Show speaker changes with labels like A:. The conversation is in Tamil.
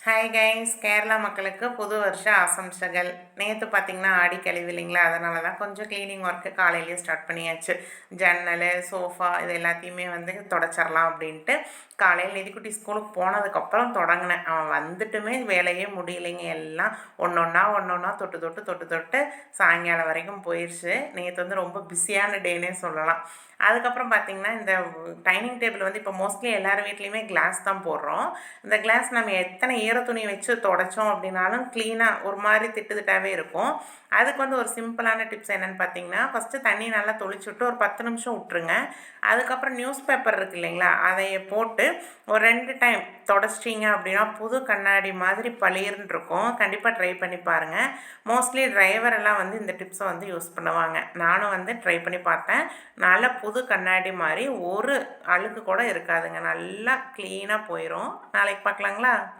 A: ஹாய் கைஸ், கேரளா மக்களுக்கு புது வருஷ ஆசம்சைகள். நேற்று பார்த்தீங்கன்னா ஆடி கழிவு இல்லைங்களா, அதனால தான் கொஞ்சம் க்ளீனிங் ஒர்க்கு காலையிலேயே ஸ்டார்ட் பண்ணியாச்சு. ஜன்னல், சோஃபா இது எல்லாத்தையுமே வந்து தொடச்சிடலாம் அப்படின்ட்டு காலையில் நிதிக்குட்டி ஸ்கூலுக்கு போனதுக்கப்புறம் தொடங்கினேன். அவன் வந்துட்டுமே வேலையே முடியலைங்க. எல்லாம் ஒன்று ஒன்றா தொட்டு தொட்டு தொட்டு தொட்டு சாயங்காலம் வரைக்கும் போயிடுச்சு. நேற்று வந்து ரொம்ப பிஸியான டேனே சொல்லலாம். அதுக்கப்புறம் பார்த்திங்கன்னா இந்த டைனிங் டேபிள் வந்து இப்போ மோஸ்ட்லி எல்லார் வீட்லேயுமே கிளாஸ் தான் போடுறோம். இந்த கிளாஸ் நம்ம எத்தனை ஈரத்துணி வச்சு தொடச்சோம் அப்படின்னாலும் க்ளீனாக ஒரு மாதிரி திட்டுதிட்டாகவே இருக்கும். அதுக்கு வந்து ஒரு சிம்பிளான டிப்ஸ் என்னென்னு பார்த்தீங்கன்னா, ஃபஸ்ட்டு தண்ணி நல்லா தொளிச்சுட்டு ஒரு 10 நிமிஷம் விட்ருங்க. அதுக்கப்புறம் நியூஸ் பேப்பர் இருக்குது இல்லைங்களா, அதை போட்டு ஒரு 2 டைம் தொடச்சிட்டிங்க அப்படின்னா புது கண்ணாடி மாதிரி பளிர்னு இருக்கும். கண்டிப்பாக ட்ரை பண்ணி பாருங்கள். மோஸ்ட்லி டிரைவர் எல்லாம் வந்து இந்த டிப்ஸை வந்து யூஸ் பண்ணுவாங்க. நானும் வந்து ட்ரை பண்ணி பார்த்தேன். நல்லா புது கண்ணாடி மாதிரி ஒரு அழுக்கு கூட இருக்காதுங்க. நல்லா க்ளீனாக போயிடும். நாளைக்கு பார்க்கலாங்களா?